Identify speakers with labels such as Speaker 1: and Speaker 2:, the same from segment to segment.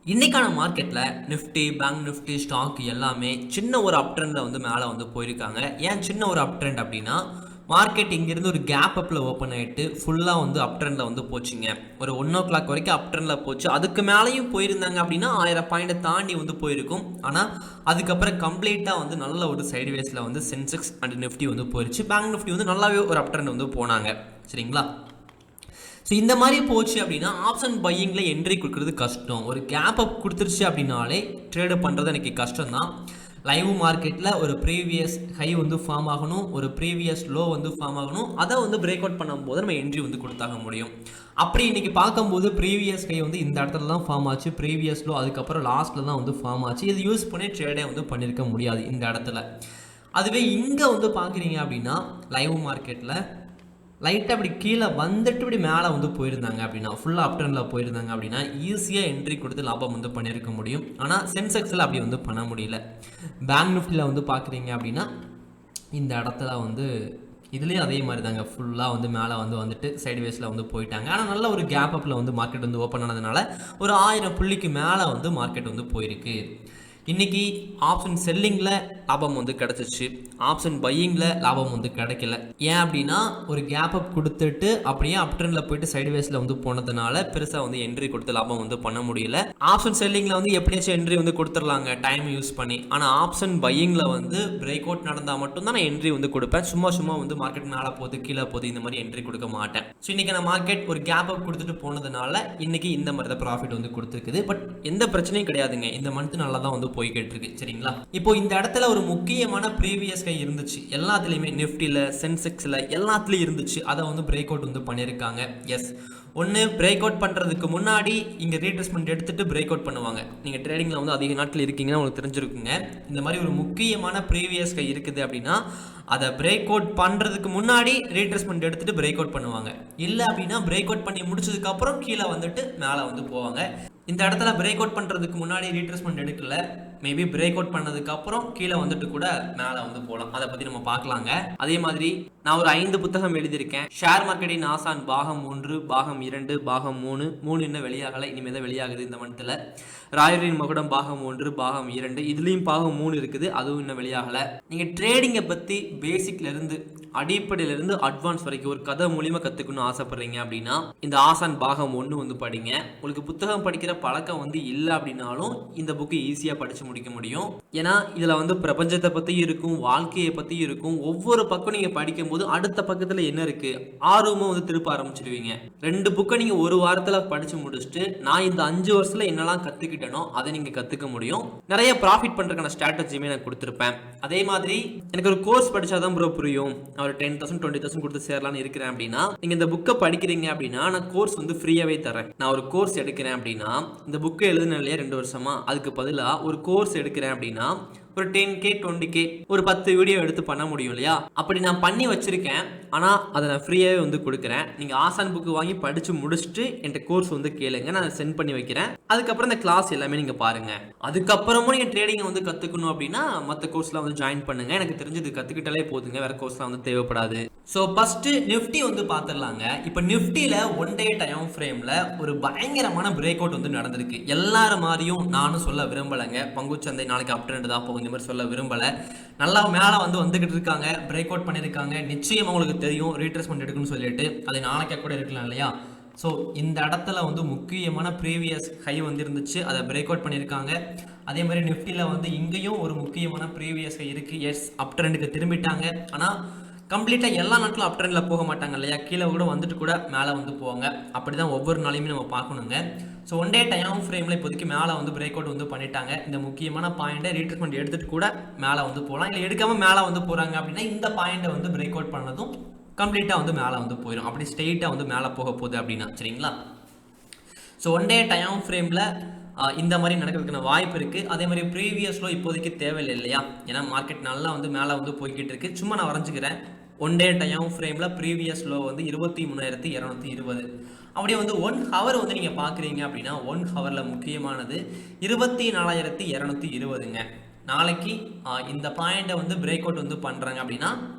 Speaker 1: இன்னைக்கான மார்க்கெட்ல Nifty, bank Nifty, stock எல்லாமே சின்ன ஒரு அப் ட்ரெண்ட்ல வந்து மேலே வந்து போயிருக்காங்க. ஏன் சின்ன ஒரு அப் ட்ரெண்ட் அப்படின்னா, மார்க்கெட் இங்கிருந்து ஒரு கேப் அப்ல ஓப்பன் ஆயிட்டு ஃபுல்லாக வந்து அப் ட்ரெண்ட்ல வந்து போச்சுங்க. ஒரு 1:00 வரைக்கும் அப் ட்ரெண்ட்ல போச்சு. அதுக்கு மேலேயும் போயிருந்தாங்க அப்படின்னா 1000 பாயிண்ட் தாண்டி வந்து போயிருக்கும். ஆனால் அதுக்கப்புறம் கம்ப்ளீட்டாக வந்து நல்ல ஒரு சைடுவேஸில் வந்து சென்செக்ஸ் அண்ட் நிஃப்டி வந்து போயிருச்சு. பேங்க் நிஃப்டி வந்து நல்லாவே ஒரு அப் ட்ரெண்ட் வந்து போனாங்க. சரிங்களா? ஸோ இந்த மாதிரி போச்சு அப்படின்னா ஆப்ஷன் பையிங்கில் என்ட்ரி கொடுக்குறது கஷ்டம். ஒரு கேப் அப் கொடுத்துருச்சு அப்படின்னாலே ட்ரேடு பண்ணுறது எனக்கு கஷ்டம் தான். லைவ் மார்க்கெட்டில் ஒரு ப்ரீவியஸ் ஹை வந்து ஃபார்ம் ஆகணும், ஒரு ப்ரீவியஸ் லோ வந்து ஃபார்ம் ஆகணும். அதை வந்து பிரேக் அவுட் பண்ணும்போது நம்ம என்ட்ரி வந்து கொடுத்தாக முடியும். அப்படி இன்றைக்கி பார்க்கும்போது ப்ரீவியஸ் ஹை வந்து இந்த இடத்துல தான் ஃபார்ம் ஆச்சு, ப்ரீவியஸ் லோ அதுக்கப்புறம் லாஸ்ட்டில் தான் வந்து ஃபார்ம் ஆச்சு. இது யூஸ் பண்ணி ட்ரேடே வந்து பண்ணியிருக்க முடியாது இந்த இடத்துல. அதுவே இங்கே வந்து பார்க்குறீங்க அப்படின்னா லைவ் மார்க்கெட்டில் லைட்டாக அப்படி கீழே வந்துட்டு இப்படி மேலே வந்து போயிருந்தாங்க அப்படின்னா, ஃபுல்லாக அப் ட்ரெண்டில் போயிருந்தாங்க அப்படின்னா ஈஸியாக என்ட்ரி கொடுத்து லாபம் வந்து பண்ணியிருக்க முடியும். ஆனால் சென்செக்ஸில் அப்படி வந்து பண்ண முடியல. பேங்க் நிஃப்டியில் வந்து பார்க்குறீங்க அப்படின்னா இந்த இடத்துல வந்து இதுலேயும் அதே மாதிரி தாங்க, ஃபுல்லாக வந்து மேலே வந்து வந்துட்டு சைட்வேஸில் வந்து போயிட்டாங்க. ஆனால் நல்ல ஒரு கேப் அப்பில் வந்து மார்க்கெட் வந்து ஓப்பன் ஆனதுனால ஒரு 1000 புள்ளிக்கு மேலே வந்து மார்க்கெட் வந்து போயிருக்கு. இன்றைக்கி ஆப்ஷன் செல்லிங்கில் லாபம் வந்து கிடச்சிச்சு, ஆப்ஷன் பையிங்கில் லாபம் வந்து கிடைக்கல. ஏன் அப்படின்னா ஒரு கேப் அப் கொடுத்துட்டு அப்படியே அப் ட்ரெண்டில் போயிட்டு சைட்வேஸில் வந்து போனதுனால பெருசாக வந்து என்ட்ரி கொடுத்து லாபம் வந்து பண்ண முடியல. ஆப்ஷன் செல்லிங்கில் வந்து எப்படியாச்சும் என்ட்ரி வந்து கொடுத்துடலாங்க டைம் யூஸ் பண்ணி. ஆனால் ஆப்ஷன் பையிங்கில் வந்து பிரேக் அவுட் நடந்தால் மட்டும்தான் நான் என்ட்ரி வந்து கொடுப்பேன். சும்மா வந்து மார்க்கெட் மேலே போகுது கீழே போகுது இந்த மாதிரி என்ட்ரி கொடுக்க மாட்டேன். ஸோ இன்றைக்கி நான் மார்க்கெட் ஒரு கேப் அப் கொடுத்துட்டு போனதுனால இன்றைக்கி இந்த மாதிரி தான் ப்ராஃபிட் வந்து கொடுத்துருக்குது. பட் எந்த பிரச்சனையும் கிடையாதுங்க, இந்த மந்த் நல்லா தான் வந்து போய்கிட்டு இருக்கு. சரிங்களா? இப்போ இந்த இடத்துல ஒரு முக்கியமான ப்ரீவியஸ் ஹை இருந்துச்சு, எல்லாத்துலேயுமே நிஃப்டியில் சென்செக்ஸில் எல்லாத்துலேயும் இருந்துச்சு. அதை வந்து பிரேக் அவுட் வந்து பண்ணியிருக்காங்க. எஸ், ஒன்று பிரேக் அவுட் பண்ணுறதுக்கு முன்னாடி இங்கே ரீட்ரெஸ்மெண்ட் எடுத்துகிட்டு பிரேக் அவுட் பண்ணுவாங்க. நீங்கள் ட்ரேடிங்கில் வந்து அதிக நாட்கள் இருக்கீங்கன்னா உங்களுக்கு தெரிஞ்சிருக்குங்க. இந்த மாதிரி ஒரு முக்கியமான ப்ரீவியஸ் ஹை இருக்குது அப்படின்னா அதை பிரேக் அவுட் பண்ணுறதுக்கு முன்னாடி ரீட்ரெஸ்மெண்ட் எடுத்துகிட்டு பிரேக் அவுட் பண்ணுவாங்க. இல்லை அப்படின்னா பிரேக் அவுட் பண்ணி முடிச்சதுக்கப்புறம் கீழே வந்துட்டு மேலே வந்து போவாங்க. இந்த இடத்துல பிரேக் அவுட் பண்ணுறதுக்கு முன்னாடி ரீட்ரெஸ்மெண்ட் எடுக்கல, மேபி பிரேக் அவுட் பண்ணதுக்கு அப்புறம் கீழே வந்துட்டு கூட மேலே வந்து போகலாம். அதை பற்றி நம்ம பார்க்கலாங்க. அதே மாதிரி நான் ஒரு 5 புத்தகம் எழுதியிருக்கேன். ஷேர் மார்க்கெட்டின் ஆசான் பாகம் 1, பாகம் 2, பாகம் 3 இன்னும் வெளியாகலை, இனிமேல் தான் வெளியாகுது இந்த மந்த்தில். ராயரின் மகுடம் பாகம் 1, பாகம் 2, இதுலேயும் பாகம் 3 இருக்குது, அதுவும் இன்னும் வெளியாகலை. நீங்கள் ட்ரேடிங்கை பற்றி பேசிக்லேருந்து அடிப்படையிலேருந்து அட்வான்ஸ் வரைக்கும் ஒரு கதை மூலியமாக கற்றுக்கணும்னு ஆசைப்படுறீங்க அப்படின்னா இந்த ஆசான் பாகம் 1 வந்து படிங்க. உங்களுக்கு புத்தகம் படிக்கிற பழக்கம் வந்து இல்லை அப்படின்னாலும் இந்த புக்கு ஈஸியாக படித்து முடிக்க முடியும். ஏன்னா இதில் வந்து பிரபஞ்சத்தை பற்றி இருக்கும், வாழ்க்கையை பற்றி இருக்கும். ஒவ்வொரு பக்கம் நீங்கள் படிக்கும்போது அடுத்த பக்கத்தில் என்ன இருக்குது ஆர்வமாக வந்து திருப்ப ஆரம்பிச்சிடுவீங்க. 2 புக்கை நீங்கள் ஒரு வாரத்தில் படித்து முடிச்சுட்டு நான் இந்த 5 வருஷத்தில் என்னெல்லாம் கற்றுக்கிட்டேனோ அதை நீங்கள் கற்றுக்க முடியும். நிறைய ப்ராஃபிட் பண்ணுறதுக்கான ஸ்ட்ராட்டஜியுமே நான் கொடுத்துருப்பேன். அதே மாதிரி எனக்கு ஒரு கோர்ஸ் படித்தாதான் ப்ரோ புரியும், ஒரு 10,000 20,000 கொடுத்து சேரலான்னு இருக்கிறேன் அப்படின்னா நீங்கள் இந்த புக்கை படிக்கிறீங்க அப்படின்னா நான் கோர்ஸ் வந்து ஃப்ரீயாகவே தரேன். நான் ஒரு கோர்ஸ் எடுக்கிறேன் அப்படின்னா இந்த புக்கை எழுதுனேன் இல்லையா 2 வருஷமா, அதுக்கு பதிலாக ஒரு கோர்ஸ் எடுக்கிறேன் அப்படின்னா ஒரு 10K 20K ஒரு 10 வீடியோ எடுத்து பண்ண முடியும் இல்லையா? அப்படி நான் பண்ணி வச்சிருக்கேன். ஆனால் அதை நான் ஃப்ரீயாகவே வந்து கொடுக்குறேன். நீங்கள் ஆசான் புக்கு வாங்கி படித்து முடிச்சுட்டு என்கிட்ட கோர்ஸ் வந்து கேளுங்க, நான் சென்ட் பண்ணி வைக்கிறேன். அதுக்கப்புறம் இந்த கிளாஸ் எல்லாமே நீங்கள் பாருங்கள். அதுக்கப்புறமும் நீங்கள் ட்ரேடிங்கை வந்து கற்றுக்கணும் அப்படின்னா மற்ற கோர்ஸ்லாம் வந்து ஜாயின் பண்ணுங்கள். எனக்கு தெரிஞ்சது கற்றுக்கிட்டாலே போதுங்க, வேறு கோர்ஸ்லாம் வந்து தேவைப்படாது. ஸோ ஃபஸ்ட்டு நிஃப்டி வந்து பார்த்துடலாங்க. இப்போ நிஃப்டியில் 1 டே டைம் ஃப்ரேமில் ஒரு பயங்கரமான பிரேக் அவுட் வந்து நடந்திருக்கு. எல்லாரும் மாதிரியும் நானும் சொல்ல விரும்பலைங்க, பங்குச்சந்தை நாளைக்கு அப் ட்ரெண்ட் தான் போகும் இந்த மாதிரி சொல்ல விரும்பலை. நல்லா மேலே வந்து வந்துக்கிட்டு இருக்காங்க, பிரேக் அவுட் பண்ணியிருக்காங்க. நிச்சயம் உங்களுக்கு தெரியும் ரீட்ரெஸ்மெண்ட் எடுக்குன்னு சொல்லிட்டு அது நாளைக்கே கூட இருக்கலாம் இல்லையா? ஸோ இந்த இடத்துல வந்து முக்கியமான ப்ரீவியஸ் ஹை வந்து இருந்துச்சு, அதை பிரேக் அவுட் பண்ணியிருக்காங்க. அதே மாதிரி நிஃப்டியில் வந்து இங்கேயும் ஒரு முக்கியமான ப்ரீவியஸ் ஹை இருக்குது. எஸ், அப் ட்ரெண்டுக்கு திரும்பிட்டாங்க. ஆனால் கம்ப்ளீட்டாக எல்லா நாட்களும் அப் ட்ரெண்டில் போக மாட்டாங்க இல்லையா? கீழே கூட வந்துட்டு கூட மேலே வந்து போவாங்க. அப்படி தான் ஒவ்வொரு நாளையுமே நம்ம பார்க்கணுங்க. ஸோ 1 டே டைம் ஃப்ரேமில் இப்போதைக்கு மேலே வந்து பிரேக் அவுட் வந்து பண்ணிட்டாங்க. இந்த முக்கியமான பாயிண்ட்டை ரீட்ரெஸ்மெண்ட் எடுத்துகிட்டு கூட மேலே வந்து போகலாம். இல்லை எடுக்காமல் மேலே வந்து போகிறாங்க அப்படின்னா இந்த பாயிண்ட்டை வந்து பிரேக் அவுட் பண்ணதும் கம்ப்ளீட்டாக வந்து மேலே வந்து போயிடும். அப்படி ஸ்ட்ரெயிட்டாக வந்து மேலே போக போகுது அப்படின்னா. சரிங்களா? ஸோ 1 டே டைம் ஃப்ரேமில் இந்த மாதிரி நடக்கிறதுக்கான வாய்ப்பு இருக்குது. அதே மாதிரி ப்ரீவியஸ்லோ இப்போதைக்கு தேவையில்லை இல்லையா? ஏன்னா மார்க்கெட் நல்லா வந்து மேலே வந்து போய்கிட்டு இருக்குது. சும்மா நான் வரைஞ்சிக்கிறேன். 1 டே டைம் ஃப்ரேமில் ப்ரீவியஸ் லோ வந்து 23,220. அப்படியே வந்து 1 ஹவர் வந்து நீங்கள் பார்க்குறீங்க அப்படின்னா 1 ஹவரில் முக்கியமானது 24,220ங்க. நாளைக்கு இந்த பாயிண்ட்டை வந்து பிரேக் அவுட் வந்து பண்ணுறாங்க அப்படின்னா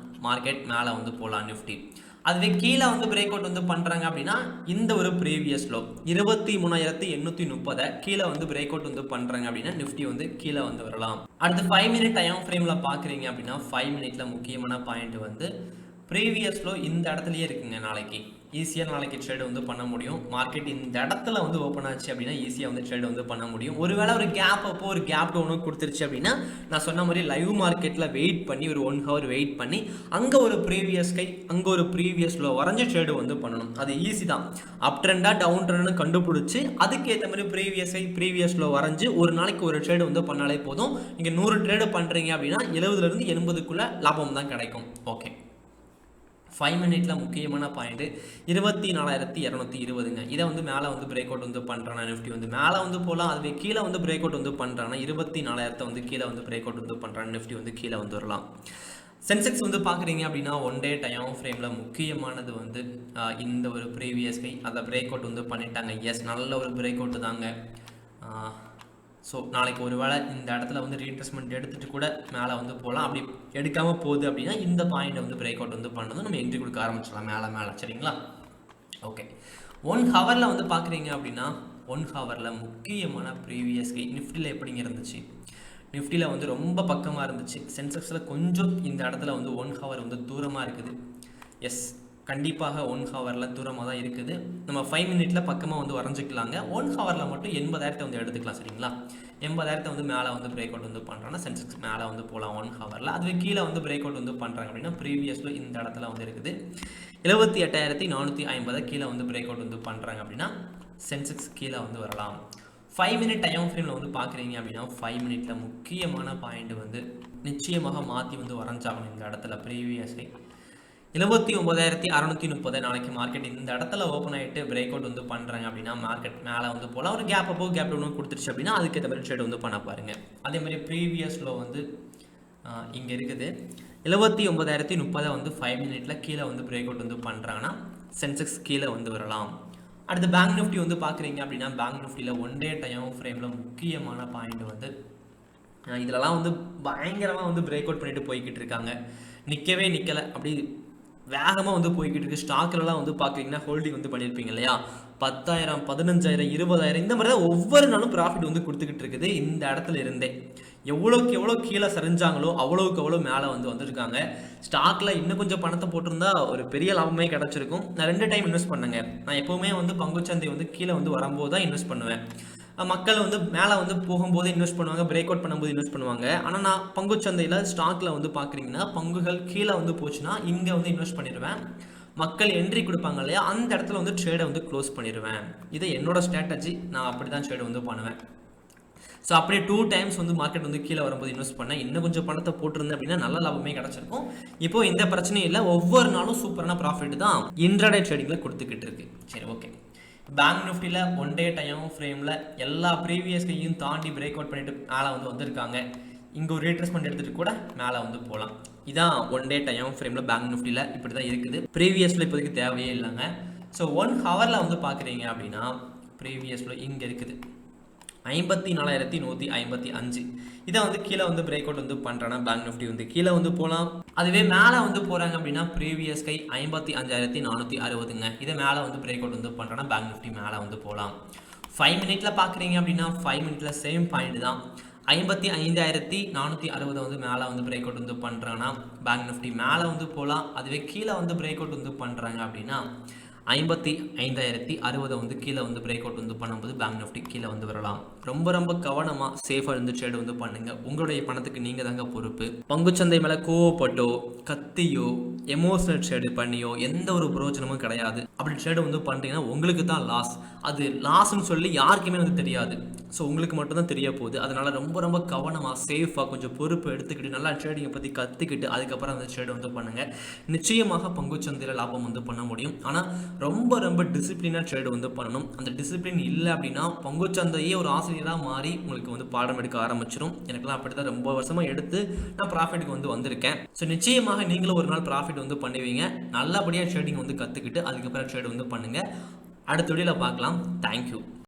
Speaker 1: மார்க்கெட் மேலே வந்து போகலாம் நிஃப்டி. அதுவே கீழே வந்து பிரேக் அவுட் வந்து பண்ணுறாங்க அப்படின்னா இந்த ஒரு ப்ரீவியஸ் லோ 23,830 கீழே வந்து பிரேக் அவுட் வந்து பண்ணுறாங்க அப்படின்னா நிஃப்டி வந்து கீழே வந்து வரலாம். அடுத்து 5 மினிட் டைம் ஃப்ரேமில் பார்க்குறீங்க அப்படின்னா 5 மினிட்ல முக்கியமான பாயிண்ட் வந்து ப்ரீவியஸ் லோ இந்த இடத்துலயே இருக்குங்க. நாளைக்கு ஈஸியாக நாளைக்கு ட்ரேட் வந்து பண்ண முடியும். மார்க்கெட் இந்த இடத்துல வந்து ஓப்பன் ஆச்சு அப்படின்னா ஈஸியாக வந்து ட்ரேட் வந்து பண்ண முடியும். ஒருவேளை ஒரு கேப் அப்போ ஒரு கேப் டவுனோ கொடுத்துருச்சு அப்படின்னா நான் சொன்ன மாதிரி லைவ் மார்க்கெட்டில் வெயிட் பண்ணி ஒரு 1 ஹவர் வெயிட் பண்ணி அங்கே ஒரு ப்ரீவியஸ் கை அங்கே ஒரு ப்ரீவியஸ் லோ வரைஞ்சி ட்ரேடு வந்து பண்ணணும். அது ஈஸி தான். அப் ட்ரெண்டாக டவுன் ட்ரெண்ட்னு கண்டுபிடிச்சி அதுக்கேற்ற மாதிரி ப்ரீவியஸ் கை ப்ரீவியஸ் லோ வரைஞ்சி ஒரு நாளைக்கு ஒரு ட்ரேடு வந்து பண்ணாலே போதும். நீங்கள் 100 ட்ரேடு பண்ணுறீங்க அப்படின்னா 70லேருந்து 80க்குள்ளே லாபம் தான் கிடைக்கும். ஓகே, 5 மினிட்ல முக்கியமான பாயிண்ட் 24,220ங்க. இதை வந்து மேலே வந்து பிரேக் அவுட் வந்து பண்ணுறானா நிஃப்டி வந்து மேலே வந்து போகலாம். அதுவே கீழே வந்து பிரேக் அவுட் வந்து பண்ணுறானா 24,000 வந்து கீழே வந்து பிரேக் அவுட் வந்து பண்ணுறாங்க. நிஃப்டி வந்து கீழே வந்து வரலாம். சென்செக்ஸ் வந்து பார்க்குறீங்க அப்படின்னா 1 டே டைம் ஃப்ரேமில் முக்கியமானது வந்து இந்த ஒரு ப்ரீவியஸ் கை அதை பிரேக் அவுட் வந்து பண்ணிட்டாங்க. எஸ், நல்ல ஒரு பிரேக் அவுட்டு தாங்க. ஸோ நாளைக்கு ஒரு வேளை இந்த இடத்துல வந்து ரீட்ரெஸ்மெண்ட் எடுத்துகிட்டு கூட மேலே வந்து போகலாம். அப்படி எடுக்காமல் போகுது அப்படின்னா இந்த பாயிண்ட்டை வந்து பிரேக் அவுட் வந்து பண்ணதும் நம்ம என்ட்ரி கொடுக்க ஆரம்பிச்சிடலாம் மேலே. சரிங்களா? ஓகே, 1 ஹவரில் வந்து பார்க்குறீங்க அப்படின்னா 1 ஹவரில் முக்கியமான ப்ரீவியஸ் கை நிஃப்டியில் எப்படிங்க இருந்துச்சு? நிஃப்டியில் வந்து ரொம்ப பக்கமாக இருந்துச்சு. சென்செக்ஸில் கொஞ்சம் இந்த இடத்துல வந்து 1 ஹவர் வந்து தூரமாக இருக்குது. எஸ், கண்டிப்பாக 1 ஹவரில் தூரமாக தான் இருக்குது. நம்ம 5 மினிட்ல பக்கமாக வந்து வரைஞ்சிக்கலாங்க. 1 ஹவரில் மட்டும் 80,000 வந்து எடுத்துக்கலாம். சரிங்களா? 80,000 வந்து மேலே வந்து பிரேக் அவுட் வந்து பண்ணுறாங்கன்னா சென்செக்ஸ் மேலே வந்து போகலாம் 1 ஹவரில். அதுவே கீழே வந்து பிரேக் அவுட் வந்து பண்ணுறாங்க அப்படின்னா ப்ரீவியஸில் இந்த இடத்துல வந்து இருக்குது 78,450 கீழே வந்து பிரேக் அவுட் வந்து பண்ணுறாங்க அப்படின்னா சென்செக்ஸ் கீழே வந்து வரலாம். 5 மினிட் டைம் ஃப்ரேமில் வந்து பார்க்குறீங்க அப்படின்னா 5 மினிட்ல முக்கியமான பாயிண்ட் வந்து நிச்சயமாக மாற்றி வந்து வரைஞ்சாகணும். இந்த இடத்துல ப்ரீவியஸை 79,630 நாளைக்கு மார்க்கெட் இந்த இடத்துல ஓப்பன் ஆகிட்டு பிரேக் அவுட் வந்து பண்ணுறாங்க அப்படின்னா மார்க்கெட் மேலே வந்து போகலாம். ஒரு கேப் அப்போ கேப் டவுன் கொடுத்துருச்சு அப்படின்னா அதுக்கேற்ற மாதிரி ட்ரேட் வந்து பண்ண பாருங்க. அதே மாதிரி ப்ரீவியஸ் லோ வந்து இங்கே இருக்குது 79,030 வந்து 5 மினிட்ல கீழே வந்து பிரேக் அவுட் வந்து பண்ணுறாங்கன்னா சென்செக்ஸ் கீழே வந்து வரலாம். அடுத்து பேங்க் நிஃப்டி வந்து பார்க்குறீங்க அப்படின்னா பேங்க் நிஃப்டியில் 1 டே டைம் ஃப்ரேமில் முக்கியமான பாயிண்ட் வந்து இதிலலாம் வந்து பயங்கரமாக வந்து பிரேக் அவுட் பண்ணிட்டு போய்கிட்டு இருக்காங்க. நிற்கவே நிற்கலை, அப்படி வேகமாக வந்து போய்கிட்டு இருக்கு. ஸ்டாக்லலாம் வந்து பார்க்குறீங்கன்னா ஹோல்டிங் வந்து பண்ணியிருப்பீங்க இல்லையா? 10,000, 15,000, 20,000 இந்த மாதிரி தான் ஒவ்வொரு நாளும் ப்ராஃபிட் வந்து கொடுத்துக்கிட்டு இருக்குது. இந்த இடத்துல இருந்தே எவ்வளோக்கு எவ்வளோ கீழே சரிஞ்சாங்களோ அவ்வளோக்கு எவ்வளோ மேலே வந்து வந்துருக்காங்க. ஸ்டாக்கில் இன்னும் கொஞ்சம் பணத்தை போட்டிருந்தா ஒரு பெரிய லாபமே கிடச்சிருக்கும். நான் 2 டைம் இன்வெஸ்ட் பண்ணேங்க. நான் எப்போவுமே வந்து பங்குச்சந்தை வந்து கீழே வந்து வரும்போது தான் இன்வெஸ்ட் பண்ணுவேன். மக்கள் வந்து மேலே வந்து போகும்போது இன்வெஸ்ட் பண்ணுவாங்க, பிரேக் அவுட் பண்ணும்போது இன்வெஸ்ட் பண்ணுவாங்க. ஆனால் நான் பங்குச்சந்தையில் ஸ்டாக்கில் வந்து பார்க்குறீங்கன்னா பங்குகள் கீழே வந்து போச்சுன்னா இங்கே வந்து இன்வெஸ்ட் பண்ணிடுவேன். மக்கள் என்ட்ரி கொடுப்பாங்க இல்லையா, அந்த இடத்துல வந்து ட்ரேடை வந்து க்ளோஸ் பண்ணிடுவேன். இது என்னோட ஸ்ட்ராட்டஜி. நான் அப்படி தான் ட்ரேடு வந்து பண்ணுவேன். ஸோ அப்படியே 2 டைம்ஸ் வந்து மார்க்கெட் வந்து கீழே வரும்போது இன்வெஸ்ட் பண்ணேன். இன்னும் கொஞ்சம் பணத்தை போட்டிருந்தேன் அப்படின்னா நல்ல லாபமே கிடச்சிருக்கும். இப்போ இந்த பிரச்சனையும் இல்லை. ஒவ்வொரு நாளும் சூப்பரான ப்ராஃபிட் தான் இன்ட்ராடே ட்ரேடிங்கில் கொடுத்துக்கிட்டு இருக்கு. சரி, ஓகே. பேங்க் நிஃப்டியில் 1 டே டைம் ஃப்ரேமில் எல்லா ப்ரீவியஸ் கையும் தாண்டி பிரேக் அவுட் பண்ணிட்டு மேலே வந்து வந்திருக்காங்க. இங்கே ஒரு ரீட்ரெஸ்மெண்ட் எடுத்துகிட்டு கூட மேலே வந்து போகலாம். இதான் 1 டே டைம் ஃப்ரேமில் பேங்க் நிஃப்டியில் இப்படி தான் இருக்குது. ப்ரீவியஸில் இப்போதைக்கு தேவையே இல்லைங்க. ஸோ 1 ஹவரில் வந்து பார்க்குறீங்க அப்படின்னா ப்ரீவியஸில் இங்கே இருக்குது 54,155. இதை வந்து கீழே வந்து பிரேக் அவுட் வந்து பண்ணுறேன்னா பேங்க் நிஃப்டி வந்து கீழே வந்து போகலாம். அதுவே மேலே வந்து போகிறாங்க அப்படின்னா ப்ரீவியஸ் கை 55,460ங்க. இதை மேலே வந்து பிரேக் அவுட் வந்து பண்ணுறேன்னா பேங்க் நிஃப்டி மேலே வந்து போகலாம். 5 மினிட்ல பார்க்குறீங்க அப்படின்னா 5 மினிட்ல சேம் பாயிண்ட் தான். 55,460 வந்து மேலே வந்து பிரேக் அவுட் வந்து பண்ணுறாங்கன்னா பேங்க் நிஃப்டி மேலே வந்து போகலாம். அதுவே கீழே வந்து பிரேக் அவுட் வந்து பண்ணுறாங்க அப்படின்னா 55,060 வந்து கீழே வந்து பிரேக் அவுட் வந்து பண்ணும்போது பேங்க் நிஃப்டி கீழே வந்து வரலாம். ரொம்ப ரொம்ப கவனமாக சேஃபாக இருந்து ட்ரேட் வந்து பண்ணுங்கள். உங்களுடைய பணத்துக்கு நீங்கள் தாங்க பொறுப்பு. பங்குச்சந்தை மேலே கோவப்பட்டோ கத்தியோ எமோஷனல் ட்ரேடு பண்ணியோ எந்த ஒரு பிரயோஜனமும் கிடையாது. அப்படி ட்ரேடு வந்து பண்ணுறீங்கன்னா உங்களுக்கு தான் லாஸ். அது லாஸ்ன்னு சொல்லி யாருக்குமே வந்து தெரியாது. ஸோ உங்களுக்கு மட்டும்தான் தெரிய போகுது. அதனால் ரொம்ப ரொம்ப கவனமாக சேஃபாக கொஞ்சம் பொறுப்பு எடுத்துக்கிட்டு நல்லா ட்ரேடிங்கை பற்றி கற்றுக்கிட்டு அதுக்கப்புறம் அந்த ட்ரேடு வந்து பண்ணுங்கள். நிச்சயமாக பங்குச்சந்தையில் லாபம் வந்து பண்ண முடியும். ஆனால் ரொம்ப ரொம்ப டிசிப்ளினாக ட்ரேடு வந்து பண்ணணும். அந்த டிசிப்ளின் இல்லை அப்படின்னா பங்குச்சந்தையே ஒரு ஆசிரியராக மாறி உங்களுக்கு வந்து பாடம் எடுக்க ஆரம்பிச்சிடும். எனக்குலாம் அப்படி தான் ரொம்ப வருஷமாக எடுத்து நான் ப்ராஃபிட்டுக்கு வந்து வந்திருக்கேன். ஸோ நிச்சயமாக நீங்களும் ஒரு நாள் ப்ராஃபிட் வந்து பண்ணுவீங்க. நல்லபடியாக ட்ரேடிங் வந்து கற்றுக்கிட்டு அதுக்கப்புறம் ட்ரேடு வந்து பண்ணுங்கள். அடுத்த வீடியோவில் பார்க்கலாம். தேங்க்யூ.